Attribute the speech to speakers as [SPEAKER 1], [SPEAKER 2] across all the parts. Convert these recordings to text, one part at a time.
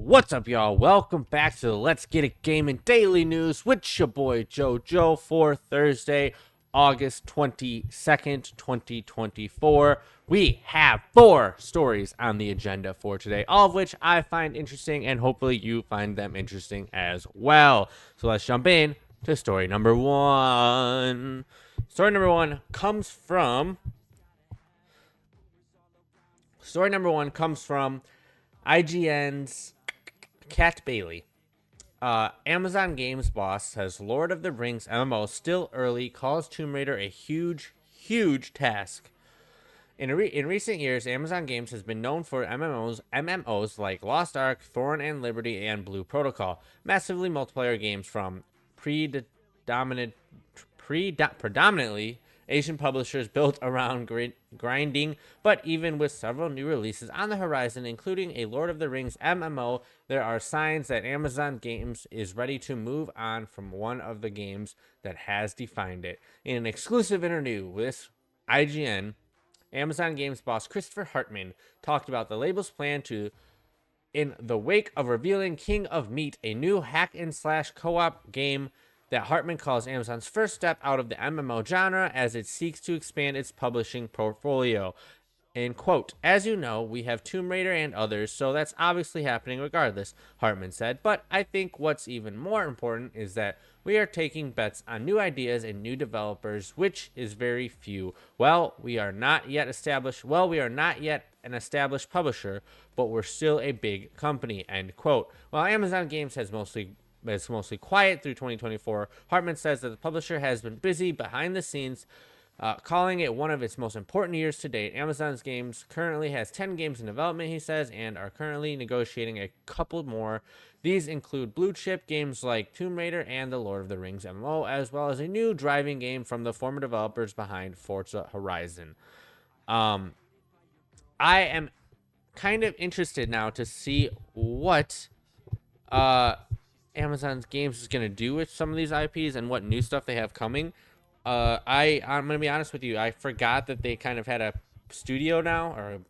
[SPEAKER 1] What's up, y'all? Welcome back to the Let's Get It Gaming Daily News with your boy JoJo for Thursday, August 22nd, 2024. We have 4 stories on the agenda for today, all of which I find interesting, and hopefully you find them interesting as well. So let's jump in to story number 1. Story number 1 comes from IGN's Kat Bailey. Amazon Games boss says Lord of the Rings MMO still early, calls Tomb Raider a huge task. In recent years, Amazon Games has been known for MMOs like Lost Ark, Thorn and Liberty, and Blue Protocol, massively multiplayer games from predominantly Asian publishers built around grinding, but even with several new releases on the horizon, including a Lord of the Rings MMO, there are signs that Amazon Games is ready to move on from one of the games that has defined it. In an exclusive interview with IGN, Amazon Games boss Christopher Hartman talked about the label's plan to, in the wake of revealing King of Meat, a new hack-and-slash co-op game that Hartman calls Amazon's first step out of the MMO genre as it seeks to expand its publishing portfolio. And quote, "As you know, we have Tomb Raider and others, so that's obviously happening regardless," Hartman said. "But I think what's even more important is that we are taking bets on new ideas and new developers, which is very few. We are not yet an established publisher, but we're still a big company," end quote. While Amazon Games has mostly quiet through 2024, Hartman says that the publisher has been busy behind the scenes, calling it one of its most important years to date. Amazon's Games currently has 10 games in development, he says, and are currently negotiating a couple more. These include blue chip games like Tomb Raider and the Lord of the Rings MMO, as well as a new driving game from the former developers behind Forza Horizon. I am kind of interested now to see what Amazon's Games is going to do with some of these IPs and what new stuff they have coming. I'm going to be honest with you. I forgot that they kind of had a studio now, or a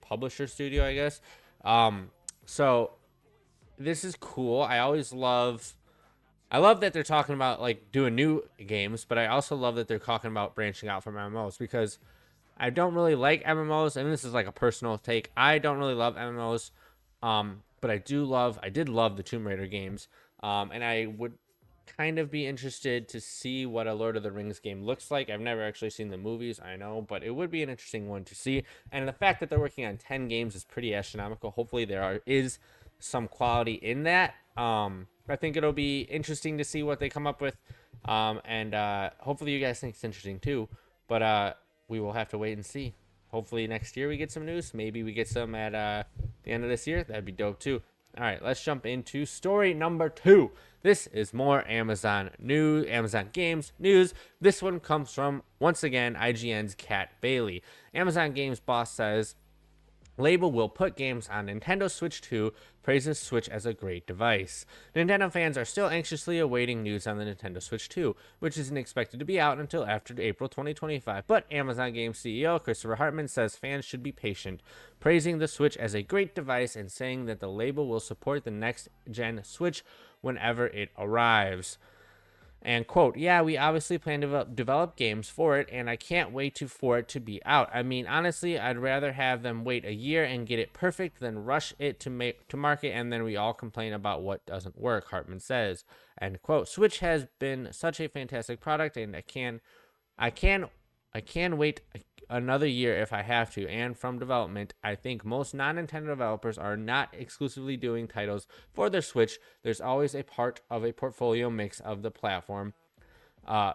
[SPEAKER 1] publisher studio, I guess. So this is cool. I love that they're talking about like doing new games, but I also love that they're talking about branching out from MMOs, because I don't really like MMOs, and this is like a personal take. I don't really love MMOs, but I did love the Tomb Raider games, and I would kind of be interested to see what a Lord of the Rings game looks like. I've never actually seen the movies, I know, but it would be an interesting one to see. And the fact that they're working on 10 games is pretty astronomical. Hopefully there is some quality in that. I think it'll be interesting to see what they come up with, and hopefully you guys think it's interesting too. But we will have to wait and see. Hopefully next year we get some news. Maybe we get some at the end of this year. That'd be dope too. All right, let's jump into story number 2. This is more Amazon Games news. This one comes from, once again, IGN's Kat Bailey. Amazon Games boss says label will put games on Nintendo Switch 2, praises Switch as a great device. Nintendo fans are still anxiously awaiting news on the Nintendo Switch 2, which isn't expected to be out until after April 2025, but Amazon Games CEO Christopher Hartman says fans should be patient, praising the Switch as a great device and saying that the label will support the next-gen Switch whenever it arrives. And quote, "Yeah, we obviously plan to develop games for it, and I can't wait for it to be out. I mean, honestly, I'd rather have them wait a year and get it perfect than rush it to market, and then we all complain about what doesn't work," Hartman says. End quote. "Switch has been such a fantastic product, and I can wait another year if I have to. And from development, I think most non-Nintendo developers are not exclusively doing titles for their Switch. There's always a part of a portfolio mix of the platform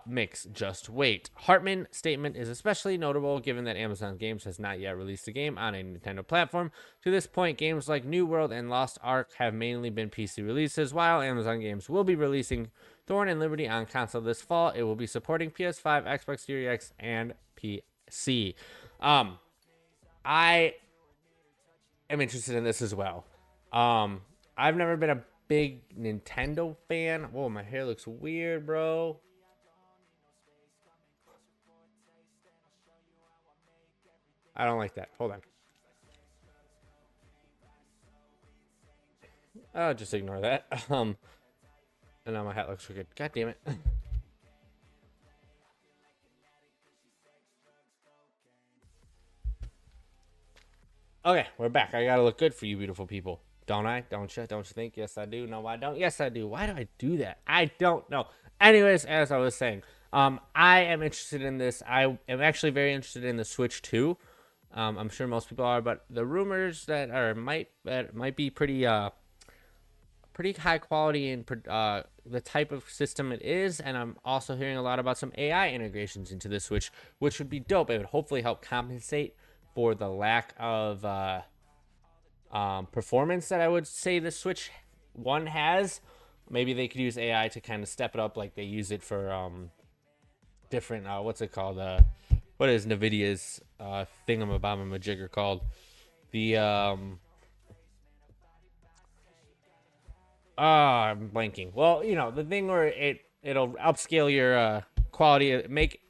[SPEAKER 1] mix. Just wait." Hartman's statement is especially notable given that Amazon Games has not yet released a game on a Nintendo platform. To this point, games like New World and Lost Ark have mainly been PC releases, while Amazon Games will be releasing Thorn and Liberty on console this fall. It will be supporting PS5, Xbox Series X, and PC. I am interested in this as well. I've never been a big Nintendo fan. Whoa, my hair looks weird, bro. I don't like that. Hold on. Just ignore that. And now my hat looks crooked. God damn it. Okay, we're back. I gotta look good for you beautiful people. Don't I? Don't you? Don't you think? Yes, I do. No, I don't. Yes, I do. Why do I do that? I don't know. Anyways, as I was saying, I am interested in this. I am actually very interested in the Switch 2. I'm sure most people are, but the rumors that might be pretty high quality in the type of system it is, and I'm also hearing a lot about some AI integrations into the Switch, which would be dope. It would hopefully help compensate for the lack of performance that I would say the Switch One has. Maybe they could use AI to kind of step it up, like they use it for different what's it called? What is Nvidia's thingamabobamajigger called? The I'm blanking. Well, the thing where it'll upscale your quality,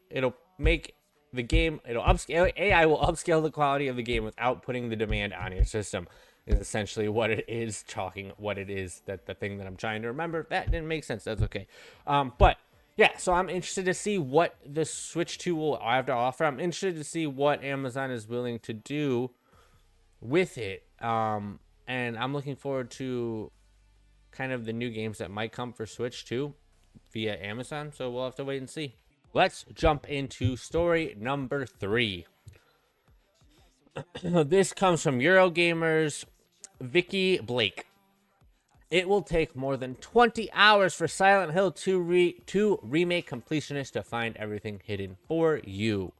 [SPEAKER 1] it'll make the game, it'll upscale AI will upscale the quality of the game without putting the demand on your system. Is essentially what it is. Talking what it is, that the thing that I'm trying to remember. If that didn't make sense, that's okay. But yeah, so I'm interested to see what the Switch 2 will have to offer. I'm interested to see what Amazon is willing to do with it. And I'm looking forward to kind of the new games that might come for Switch 2 via Amazon. So we'll have to wait and see. Let's jump into story number 3. This comes from Eurogamer's Vicky Blake. It will take more than 20 hours for Silent Hill 2 remake completionists to find everything hidden for you.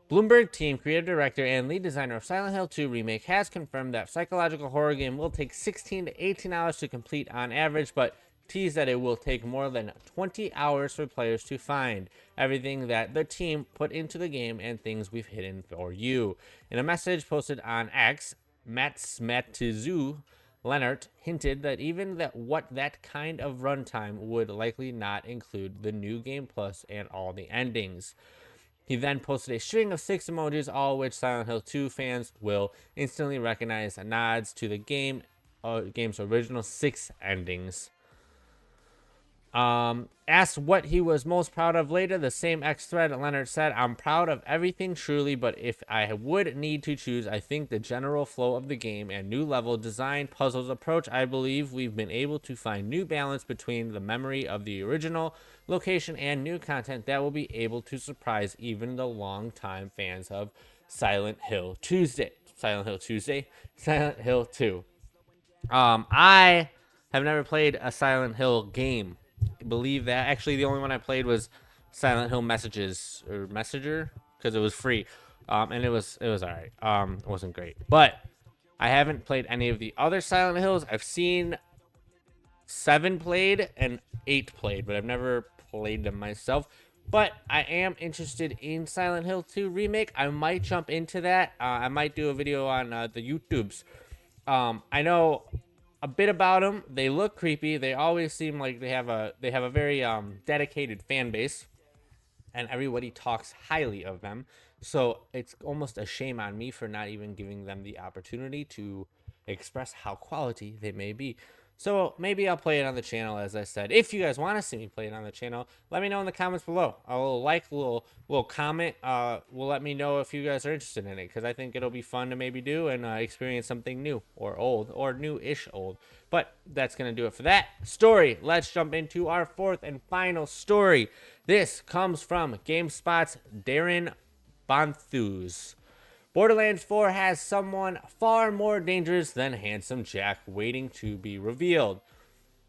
[SPEAKER 1] Bloomberg team, creative director, and lead designer of Silent Hill 2 Remake has confirmed that psychological horror game will take 16 to 18 hours to complete on average, but teased that it will take more than 20 hours for players to find everything that the team put into the game and things we've hidden for you. In a message posted on X, Matsmatizu Leonard hinted that even that kind of runtime would likely not include the new game plus and all the endings. He then posted a string of 6 emojis, all of which Silent Hill 2 fans will instantly recognize nods to the game's original 6 endings. Asked what he was most proud of later, the same X thread, Leonard said, "I'm proud of everything truly, but if I would need to choose, I think the general flow of the game and new level design, puzzles, approach, I believe we've been able to find new balance between the memory of the original location and new content that will be able to surprise even the longtime fans of Silent Hill 2. I have never played a Silent Hill game. Believe that. Actually, the only one I played was Silent Hill Messages or Messenger because it was free, and it was all right. It wasn't great, but I haven't played any of the other Silent Hills. I've seen 7 played and 8 played, but I've never played them myself. But I am interested in Silent Hill 2 Remake. I might jump into that. I might do a video on the YouTubes. I know a bit about them. They look creepy. They always seem like they have a very dedicated fan base, and everybody talks highly of them. So it's almost a shame on me for not even giving them the opportunity to express how quality they may be. So maybe I'll play it on the channel, as I said. If you guys want to see me play it on the channel, let me know in the comments below. A little comment will let me know if you guys are interested in it, because I think it'll be fun to maybe do and experience something new or old or new-ish old. But that's going to do it for that story. Let's jump into our 4th and final story. This comes from GameSpot's Darren Bonthus. Borderlands 4 has someone far more dangerous than Handsome Jack waiting to be revealed.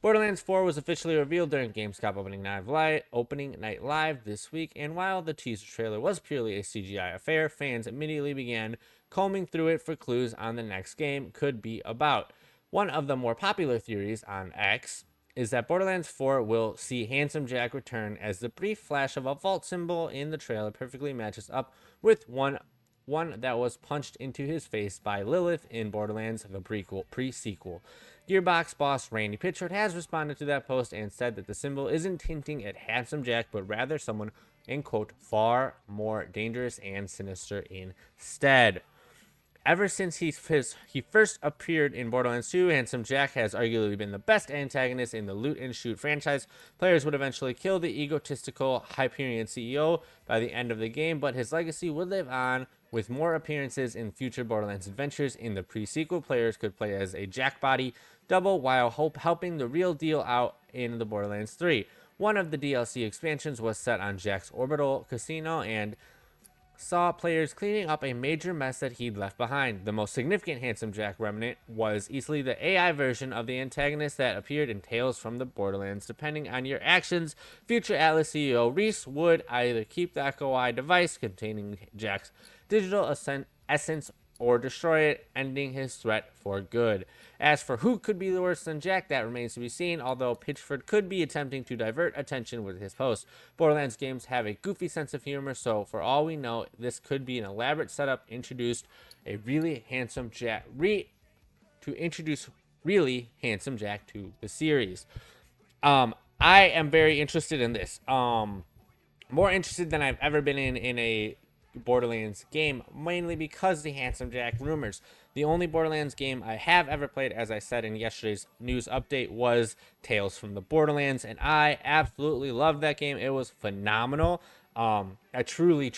[SPEAKER 1] Borderlands 4 was officially revealed during Gamescom opening night live this week, and while the teaser trailer was purely a CGI affair, fans immediately began combing through it for clues on the next game could be about. One of the more popular theories on X is that Borderlands 4 will see Handsome Jack return, as the brief flash of a vault symbol in the trailer perfectly matches up with one that was punched into his face by Lilith in Borderlands, the pre-sequel. Gearbox boss Randy Pitchford has responded to that post and said that the symbol isn't hinting at Handsome Jack, but rather someone, in quote, far more dangerous and sinister instead. Ever since he first appeared in Borderlands 2, Handsome Jack has arguably been the best antagonist in the loot and shoot franchise. Players would eventually kill the egotistical Hyperion CEO by the end of the game, but his legacy would live on with more appearances in future Borderlands adventures. In the pre-sequel, players could play as a Jack body double while helping the real deal out in the Borderlands 3. One of the DLC expansions was set on Jack's orbital casino and saw players cleaning up a major mess that he'd left behind. The most significant Handsome Jack remnant was easily the AI version of the antagonist that appeared in Tales from the Borderlands. Depending on your actions, future Atlas CEO Reese would either keep the Echo Eye device containing Jack's digital essence or destroy it, ending his threat for good. As for who could be worse than Jack, that remains to be seen, although Pitchford could be attempting to divert attention with his post. Borderlands games have a goofy sense of humor, so for all we know, this could be an elaborate setup introduce a really handsome Jack to introduce really handsome Jack to the series. I am very interested in this. More interested than I've ever been in a Borderlands game, mainly because the Handsome Jack rumors. The only Borderlands game I have ever played, as I said in yesterday's news update, was Tales from the Borderlands, and I absolutely loved that game. It was phenomenal. I truly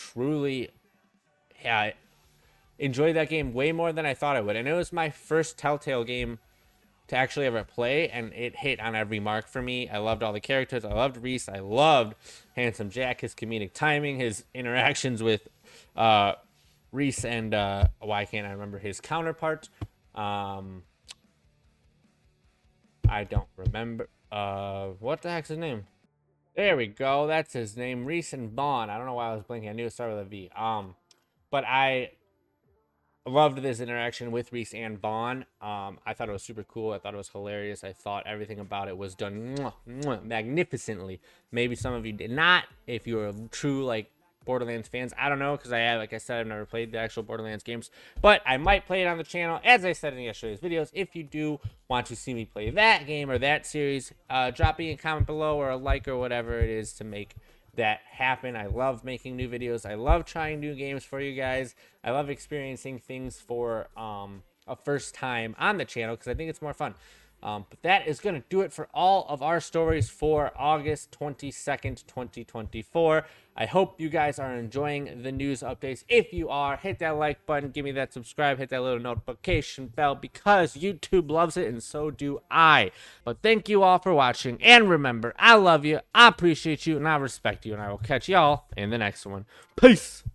[SPEAKER 1] enjoyed that game way more than I thought I would, and it was my first Telltale game to actually ever play, and it hit on every mark for me. I loved all the characters. I loved Reese. I loved Handsome Jack, his comedic timing, his interactions with Reese and why can't I remember his counterpart? I don't remember. What the heck's his name? There we go. That's his name, Reese and Vaughn. I don't know why I was blinking. I knew it started with a V. But I loved this interaction with Reese and Vaughn. I thought it was super cool. I thought it was hilarious. I thought everything about it was done magnificently. Maybe some of you did not. If you're a true Borderlands fans, I don't know, because like I said, I've never played the actual Borderlands games, but I might play it on the channel, as I said in yesterday's videos. If you do want to see me play that game or that series, drop me a comment below or a like or whatever it is to make that happen. I love making new videos. I love trying new games for you guys. I love experiencing things for a first time on the channel because I think it's more fun. But that is going to do it for all of our stories for August 22nd, 2024. I hope you guys are enjoying the news updates. If you are, hit that like button, give me that subscribe, hit that little notification bell because YouTube loves it and so do I. But thank you all for watching, and remember, I love you, I appreciate you, and I respect you, and I will catch y'all in the next one. Peace!